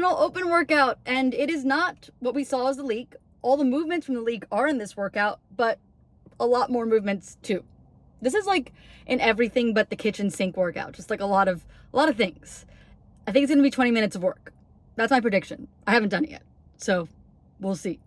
final open workout, and it is not what we saw as the leak. All the movements from the leak are in this workout, but a lot more movements too. This is like an everything but the kitchen sink workout, just like a lot of things. I think it's gonna be 20 minutes of work. That's my prediction. I haven't done it yet, so we'll see.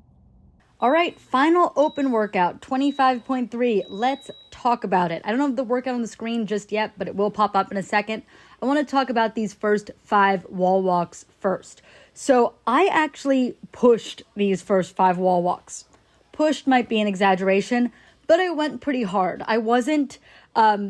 All right, final open workout, 25.3. Let's talk about it. I don't have the workout on the screen just yet, but it will pop up in a second. I want to talk about these first 5 wall walks first. So I actually pushed these first 5 wall walks. Pushed might be an exaggeration, but I went pretty hard. I wasn't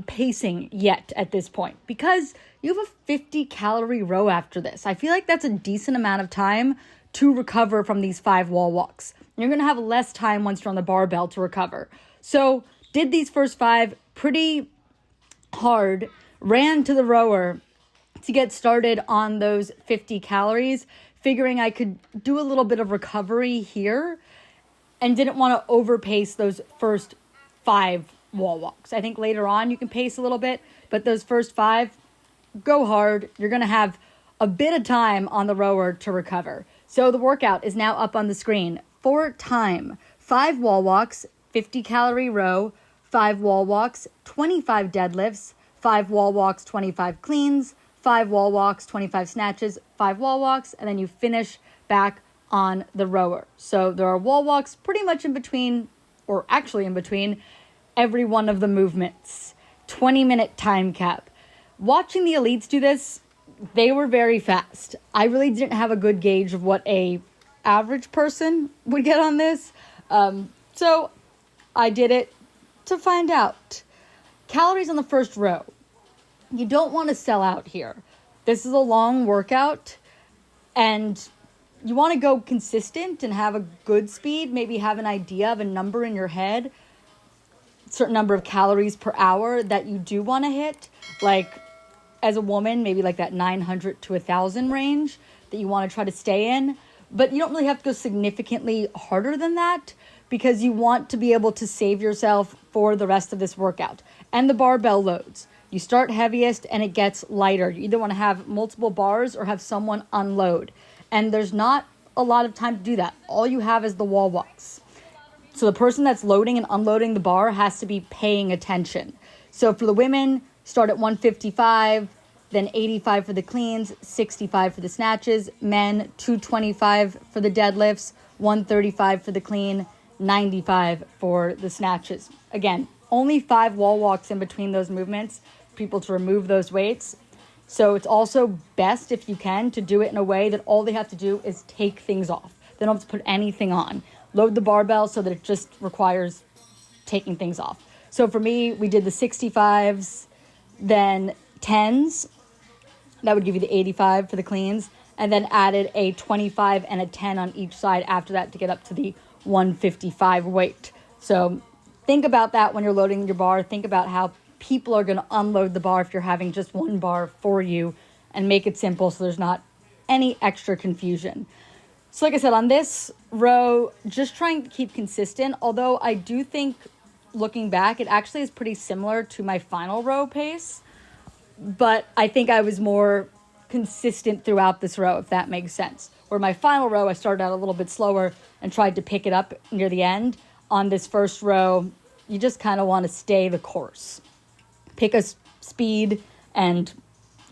pacing yet at this point because you have a 50-calorie row after this. I feel like that's a decent amount of time to recover from these 5 wall walks. You're going to have less time once you're on the barbell to recover. So did these first 5 pretty hard, ran to the rower to get started on those 50 calories, figuring I could do a little bit of recovery here and didn't want to overpace those first 5 wall walks. I think later on you can pace a little bit, but those first 5, go hard. You're going to have a bit of time on the rower to recover. So the workout is now up on the screen. 4 time, 5 wall walks, 50-calorie row, 5 wall walks, 25 deadlifts, 5 wall walks, 25 cleans, 5 wall walks, 25 snatches, 5 wall walks, and then you finish back on the rower. So there are wall walks pretty much in between, or actually in between, every one of the movements. 20-minute time cap. Watching the elites do this, they were very fast. I really didn't have a good gauge of what a average person would get on this. So I did it to find out. Calories on the first row. You don't want to sell out here. This is a long workout and you want to go consistent and have a good speed, maybe have an idea of a number in your head, certain number of calories per hour that you do want to hit. Like as a woman, maybe like that 900 to 1,000 range that you want to try to stay in. But you don't really have to go significantly harder than that because you want to be able to save yourself for the rest of this workout. And the barbell loads. You start heaviest and it gets lighter. You either want to have multiple bars or have someone unload. And there's not a lot of time to do that. All you have is the wall walks. So the person that's loading and unloading the bar has to be paying attention. So for the women, start at 155, then 85 for the cleans, 65 for the snatches. Men, 225 for the deadlifts, 135 for the clean, 95 for the snatches. Again, only 5 wall walks in between those movements, people to remove those weights. So it's also best, if you can, to do it in a way that all they have to do is take things off. They don't have to put anything on. Load the barbell so that it just requires taking things off. So for me, we did the 65s, then 10s. That would give you the 85 for the cleans, and then added a 25 and a 10 on each side after that to get up to the 155 weight. So think about that when you're loading your bar. Think about how people are going to unload the bar if you're having just one bar for you, and make it simple so there's not any extra confusion. So like I said, on this row, just trying to keep consistent, although I do think looking back, it actually is pretty similar to my final row pace. But I think I was more consistent throughout this row, if that makes sense. Where my final row, I started out a little bit slower and tried to pick it up near the end. On this first row, you just kind of want to stay the course. Pick a speed and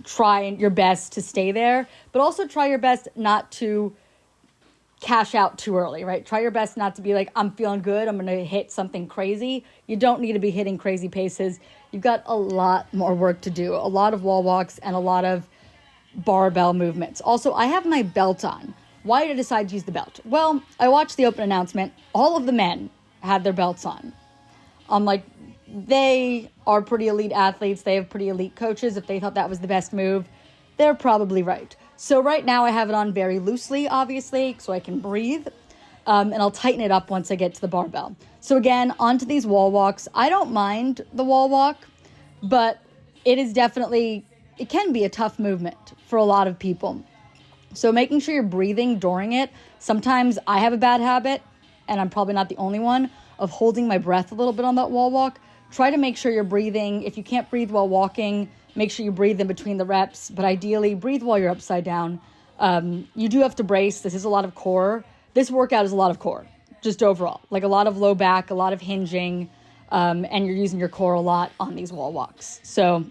try your best to stay there. But also try your best not to cash out too early, right? Try your best not to be like, I'm feeling good, I'm going to hit something crazy. You don't need to be hitting crazy paces. You've got a lot more work to do, a lot of wall walks and a lot of barbell movements. Also, I have my belt on. Why did I decide to use the belt? Well, I watched the open announcement. All of the men had their belts on. I'm like, they are pretty elite athletes. They have pretty elite coaches. If they thought that was the best move, they're probably right. So right now I have it on very loosely, obviously, so I can breathe. And I'll tighten it up once I get to the barbell. So again, onto these wall walks. I don't mind the wall walk, but it can be a tough movement for a lot of people. So making sure you're breathing during it. Sometimes I have a bad habit, and I'm probably not the only one, of holding my breath a little bit on that wall walk. Try to make sure you're breathing. If you can't breathe while walking, make sure you breathe in between the reps, but ideally breathe while you're upside down. You do have to brace. This is a lot of core. This workout is a lot of core, just overall. Like a lot of low back, a lot of hinging, and you're using your core a lot on these wall walks. So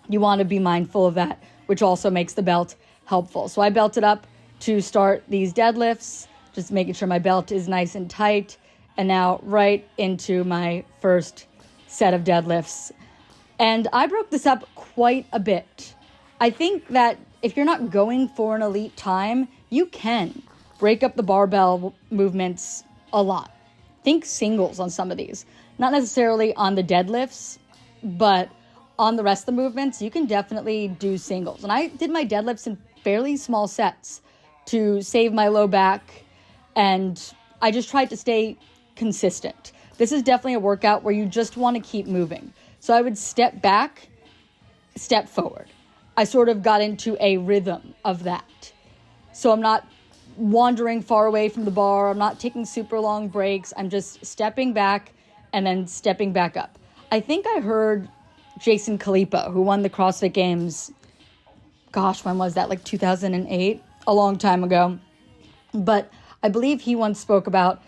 you want to be mindful of that, which also makes the belt helpful. So I belted up to start these deadlifts, just making sure my belt is nice and tight. And now right into my first set of deadlifts. And I broke this up quite a bit. I think that if you're not going for an elite time, you can break up the barbell movements a lot. Think singles on some of these. Not necessarily on the deadlifts, but on the rest of the movements, you can definitely do singles. And I did my deadlifts in fairly small sets to save my low back, and I just tried to stay consistent. This is definitely a workout where you just want to keep moving. So I would step back, step forward. I sort of got into a rhythm of that. So I'm not wandering far away from the bar. I'm not taking super long breaks. I'm just stepping back and then stepping back up. I think I heard Jason Kalipa, who won the CrossFit Games, gosh, when was that? Like 2008, a long time ago. But I believe he once spoke about,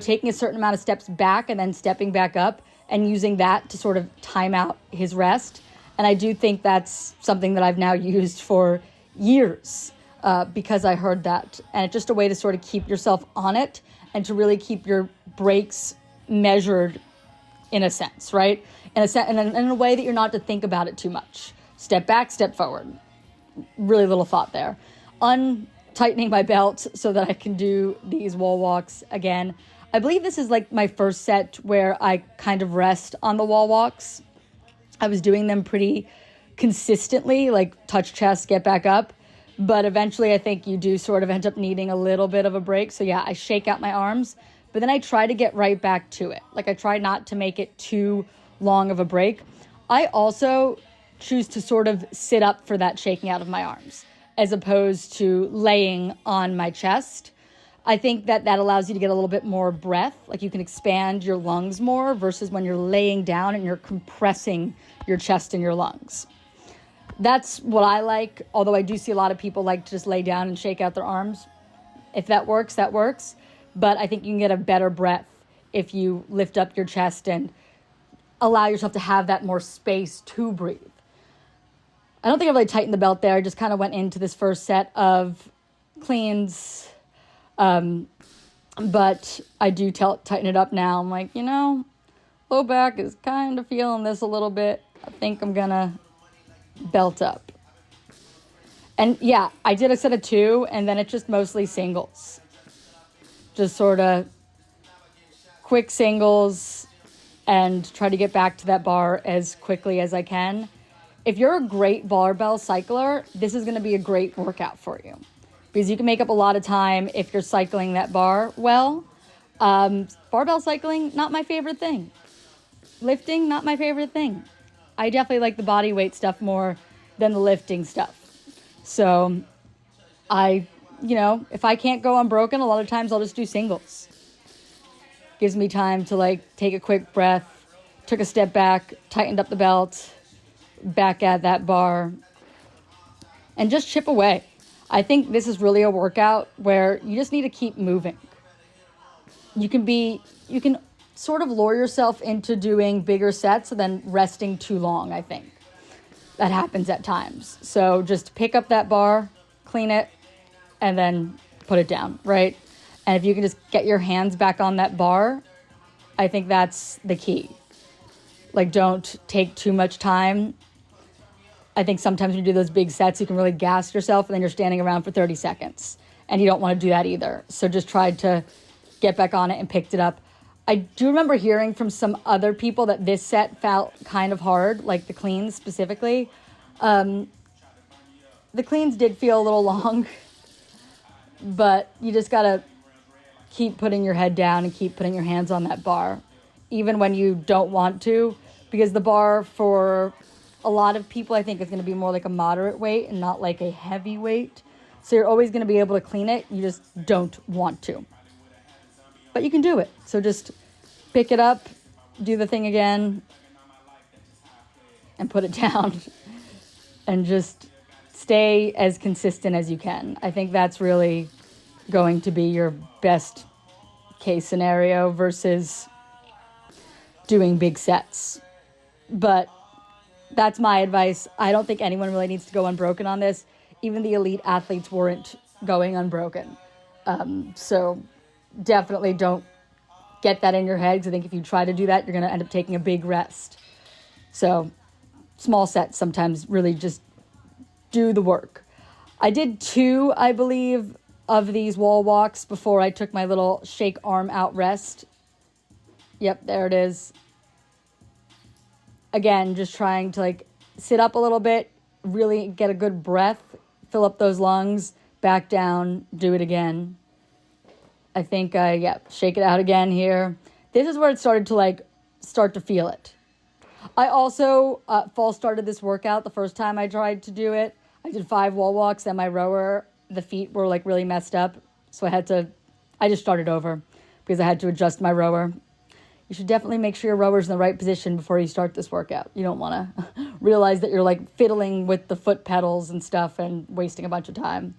taking a certain amount of steps back and then stepping back up and using that to sort of time out his rest. And I do think that's something that I've now used for years because I heard that. And it's just a way to sort of keep yourself on it and to really keep your breaks measured in a sense, right? And in a way that you're not to think about it too much. Step back, step forward. Really little thought there. Untightening my belt so that I can do these wall walks again. I believe this is like my first set where I kind of rest on the wall walks. I was doing them pretty consistently, like touch chest, get back up. But eventually I think you do sort of end up needing a little bit of a break. So yeah, I shake out my arms, but then I try to get right back to it. Like I try not to make it too long of a break. I also choose to sort of sit up for that shaking out of my arms as opposed to laying on my chest. I think that allows you to get a little bit more breath, like you can expand your lungs more versus when you're laying down and you're compressing your chest and your lungs. That's what I like, although I do see a lot of people like to just lay down and shake out their arms. If that works, that works. But I think you can get a better breath if you lift up your chest and allow yourself to have that more space to breathe. I don't think I really tightened the belt there. I just kind of went into this first set of cleans. But I do tighten it up now. I'm like, low back is kind of feeling this a little bit. I think I'm going to belt up. And yeah, I did a set of 2 and then it's just mostly singles. Just sort of quick singles and try to get back to that bar as quickly as I can. If you're a great barbell cycler, this is going to be a great workout for you because you can make up a lot of time if you're cycling that bar well. Barbell cycling, not my favorite thing. Lifting, not my favorite thing. I definitely like the body weight stuff more than the lifting stuff. So if I can't go unbroken, a lot of times I'll just do singles. Gives me time to take a quick breath, took a step back, tightened up the belt, back at that bar, and just chip away. I think this is really a workout where you just need to keep moving. You can sort of lure yourself into doing bigger sets and then resting too long, I think. That happens at times. So just pick up that bar, clean it, and then put it down, right? And if you can just get your hands back on that bar, I think that's the key. Don't take too much time. I think sometimes when you do those big sets, you can really gas yourself and then you're standing around for 30 seconds. And you don't want to do that either. So just try to get back on it and picked it up. I do remember hearing from some other people that this set felt kind of hard, like the cleans specifically. The cleans did feel a little long, but you just got to keep putting your head down and keep putting your hands on that bar, even when you don't want to, because the bar for a lot of people, I think, is going to be more like a moderate weight and not like a heavy weight. So you're always going to be able to clean it. You just don't want to. But you can do it. So just pick it up, do the thing again, and put it down. And just stay as consistent as you can. I think that's really going to be your best case scenario versus doing big sets. But that's my advice. I don't think anyone really needs to go unbroken on this. Even the elite athletes weren't going unbroken. So definitely don't get that in your head, because I think if you try to do that, you're going to end up taking a big rest. So small sets sometimes really just do the work. I did 2, I believe, of these wall walks before I took my little shake arm out rest. Yep, there it is. Again, just trying to like sit up a little bit, really get a good breath, fill up those lungs, back down, do it again. I think, shake it out again here. This is where it started to start to feel it. I also false started this workout the first time I tried to do it. I did 5 wall walks, and my rower, the feet were like really messed up. So I just started over because I had to adjust my rower. You should definitely make sure your rower's in the right position before you start this workout. You don't want to realize that you're like fiddling with the foot pedals and stuff and wasting a bunch of time.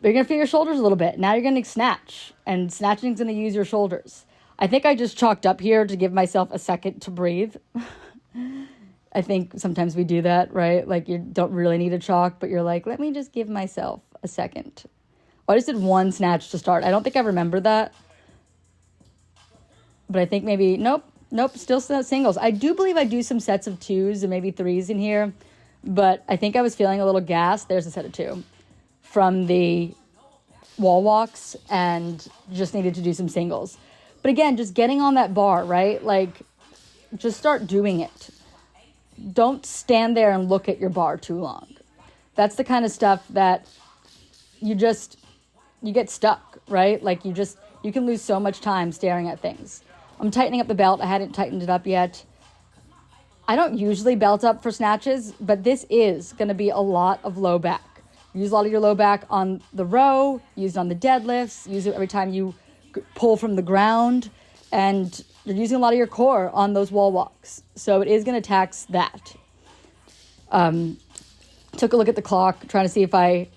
But you're going to feel your shoulders a little bit. Now you're going to snatch, and snatching is going to use your shoulders. I think I just chalked up here to give myself a second to breathe. I think sometimes we do that, right? Like you don't really need a chalk, but you're like, let me just give myself a second. Well, I just did 1 snatch to start. I don't think I remember that. But I think maybe, nope, still singles. I do believe I do some sets of 2s and maybe 3s in here. But I think I was feeling a little gassed. There's a set of 2 from the wall walks, and just needed to do some singles. But again, just getting on that bar, right? Like, just start doing it. Don't stand there and look at your bar too long. That's the kind of stuff that you get stuck, right? Like you can lose so much time staring at things. I'm tightening up the belt. I hadn't tightened it up yet. I don't usually belt up for snatches, but this is going to be a lot of low back. Use a lot of your low back on the row, use it on the deadlifts, use it every time you pull from the ground, and you're using a lot of your core on those wall walks. So it is going to tax that. Took a look at the clock, trying to see if I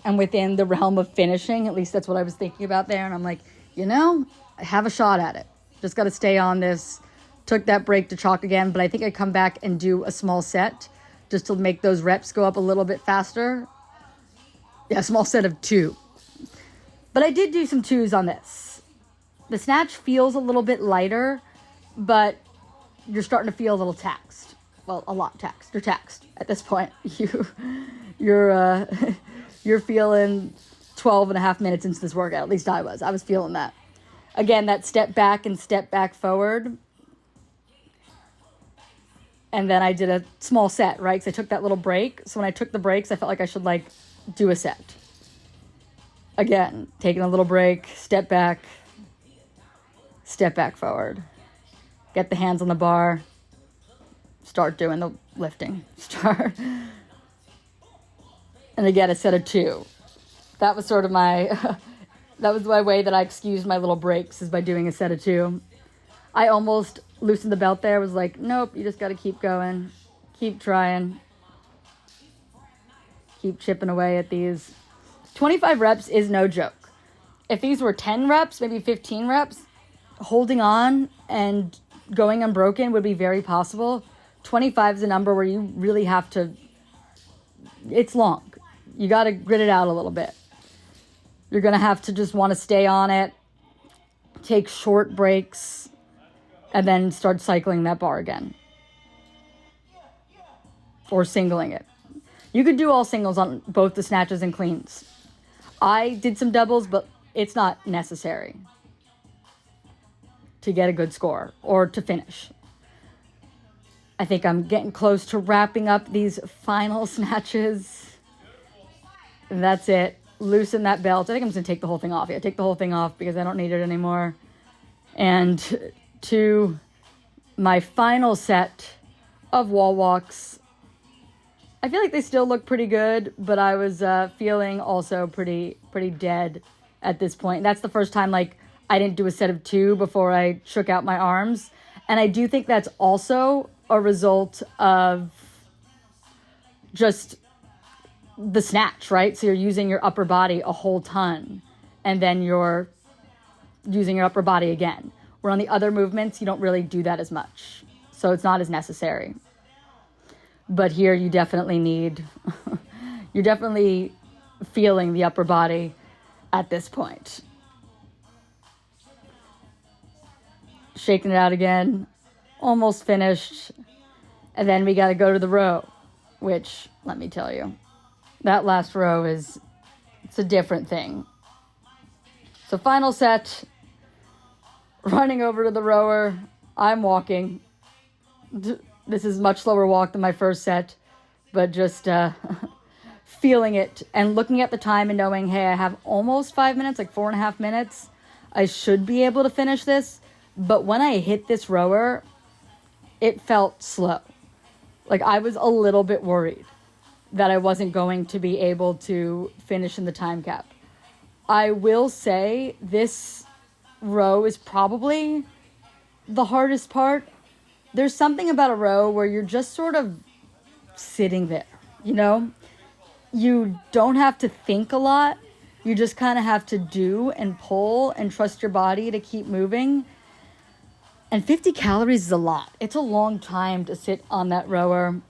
am within the realm of finishing. At least that's what I was thinking about there. And I'm like, I have a shot at it. Just got to stay on this. Took that break to chalk again, but I think I come back and do a small set just to make those reps go up a little bit faster. Yeah, small set of 2. But I did do some 2s on this. The snatch feels a little bit lighter, but you're starting to feel a little taxed. Well, a lot taxed. You're taxed at this point. You're feeling 12 and a half minutes into this workout. At least I was. I was feeling that. Again, that step back and step back forward. And then I did a small set, right? Because I took that little break. So when I took the breaks, I felt like I should do a set. Again, taking a little break, step back forward. Get the hands on the bar. Start doing the lifting. And again, a set of 2. That was sort of my way that I excused my little breaks, is by doing a set of 2. I almost loosened the belt there. Was like, nope, you just got to keep going. Keep trying. Keep chipping away at these. 25 reps is no joke. If these were 10 reps, maybe 15 reps, holding on and going unbroken would be very possible. 25 is a number where you really have to, it's long. You got to grit it out a little bit. You're going to have to just want to stay on it, take short breaks, and then start cycling that bar again. Or singling it. You could do all singles on both the snatches and cleans. I did some doubles, but it's not necessary to get a good score or to finish. I think I'm getting close to wrapping up these final snatches. And that's it. Loosen that belt. I think I'm just going to take the whole thing off. Yeah, take the whole thing off because I don't need it anymore. And to my final set of wall walks. I feel like they still look pretty good, but I was feeling also pretty dead at this point. That's the first time I didn't do a set of 2 before I shook out my arms. And I do think that's also a result of just the snatch, right? So you're using your upper body a whole ton, and then you're using your upper body again. Where on the other movements, you don't really do that as much. So it's not as necessary. But here you definitely need, you're definitely feeling the upper body at this point. Shaking it out again, almost finished. And then we got to go to the row, which, let me tell you, that last row it's a different thing. So final set, running over to the rower. I'm walking. This is a much slower walk than my first set, but just feeling it and looking at the time and knowing, hey, I have almost 5 minutes, like 4.5 minutes. I should be able to finish this. But when I hit this rower, it felt slow. Like I was a little bit worried that I wasn't going to be able to finish in the time cap. I will say this row is probably the hardest part. There's something about a row where you're just sort of sitting there, you know? You don't have to think a lot. You just kind of have to do and pull and trust your body to keep moving. And 50 calories is a lot. It's a long time to sit on that rower.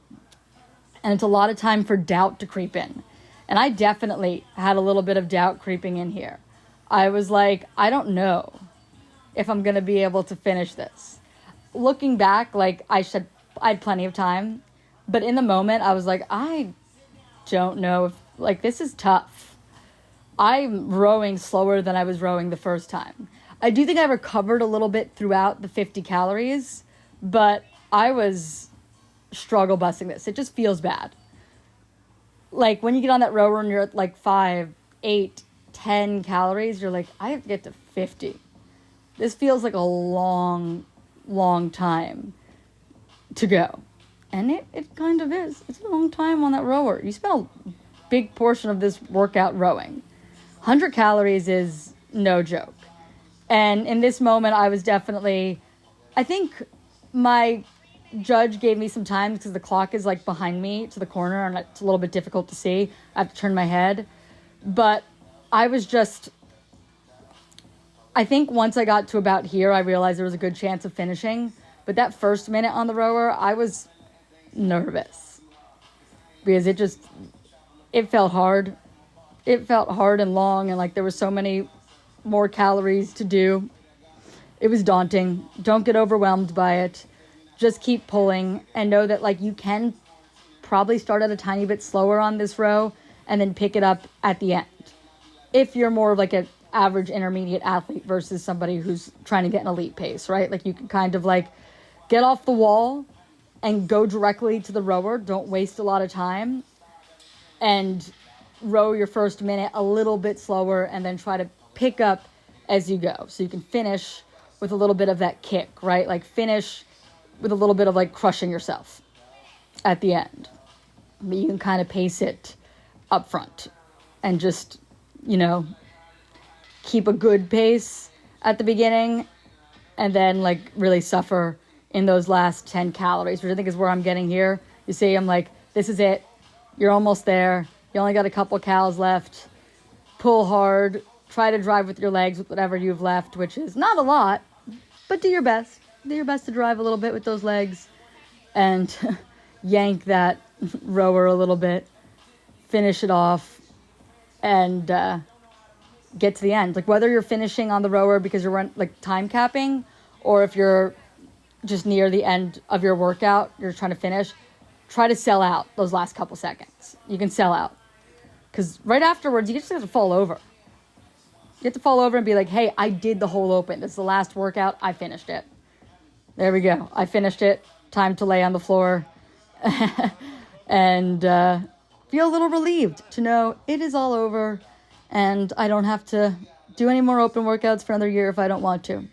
And it's a lot of time for doubt to creep in. And I definitely had a little bit of doubt creeping in here. I was like, I don't know if I'm going to be able to finish this. Looking back, like I had plenty of time. But in the moment, I was like, I don't know if, like, this is tough. I'm rowing slower than I was rowing the first time. I do think I recovered a little bit throughout the 50 calories, but I was struggle busting this. It just feels bad. Like when you get on that rower and you're at like 5, 8, 10 calories, you're like, I have to get to 50. This feels like a long, long time to go. And it kind of is. It's a long time on that rower. You spend a big portion of this workout rowing. 100 calories is no joke. And in this moment, I was definitely, I think my judge gave me some time because the clock is like behind me to the corner and it's a little bit difficult to see. I have to turn my head. But I was just, I think once I got to about here, I realized there was a good chance of finishing. But that first minute on the rower, I was nervous because it felt hard. It felt hard and long, and like there were so many more calories to do. It was daunting. Don't get overwhelmed by it. Just keep pulling and know that like you can probably start at a tiny bit slower on this row and then pick it up at the end. If you're more of like an average intermediate athlete versus somebody who's trying to get an elite pace, right? Like you can kind of like get off the wall and go directly to the rower. Don't waste a lot of time and row your first minute a little bit slower and then try to pick up as you go. So you can finish with a little bit of that kick, right? Like finish with a little bit of like crushing yourself at the end. But you can kind of pace it up front and just, you know, keep a good pace at the beginning and then like really suffer in those last 10 calories, which I think is where I'm getting here. You see, I'm like, this is it. You're almost there. You only got a couple calories left. Pull hard. Try to drive with your legs with whatever you've left, which is not a lot, but do your best. Do your best to drive a little bit with those legs and yank that rower a little bit, finish it off, and get to the end. Like whether you're finishing on the rower because you're like time capping, or if you're just near the end of your workout, you're trying to finish, try to sell out those last couple seconds. You can sell out. Because right afterwards, you just have to fall over. You have to fall over and be like, hey, I did the whole open. This is the last workout. I finished it. There we go. I finished it. Time to lay on the floor. And feel a little relieved to know it is all over and I don't have to do any more open workouts for another year if I don't want to.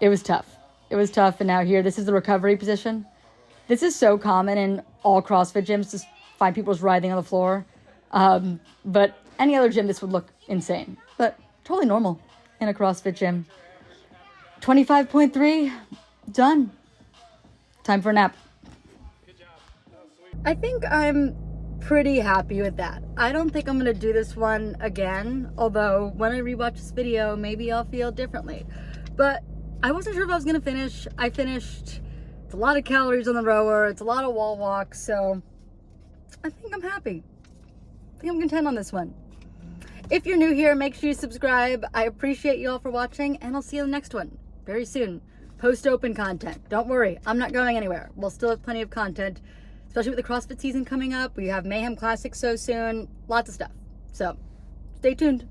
It was tough. It was tough. And now here, this is the recovery position. This is so common in all CrossFit gyms to find people just writhing on the floor. But any other gym, this would look insane. But totally normal in a CrossFit gym. 25.3, done. Time for a nap. I think I'm pretty happy with that. I don't think I'm gonna do this one again, although when I rewatch this video, maybe I'll feel differently. But I wasn't sure if I was gonna finish. I finished. It's a lot of calories on the rower. It's a lot of wall walks, so I think I'm happy. I think I'm content on this one. If you're new here, make sure you subscribe. I appreciate you all for watching, and I'll see you in the next one very soon. Post open content. Don't worry, I'm not going anywhere. We'll still have plenty of content, especially with the CrossFit season coming up. We have Mayhem Classic so soon. Lots of stuff. So stay tuned.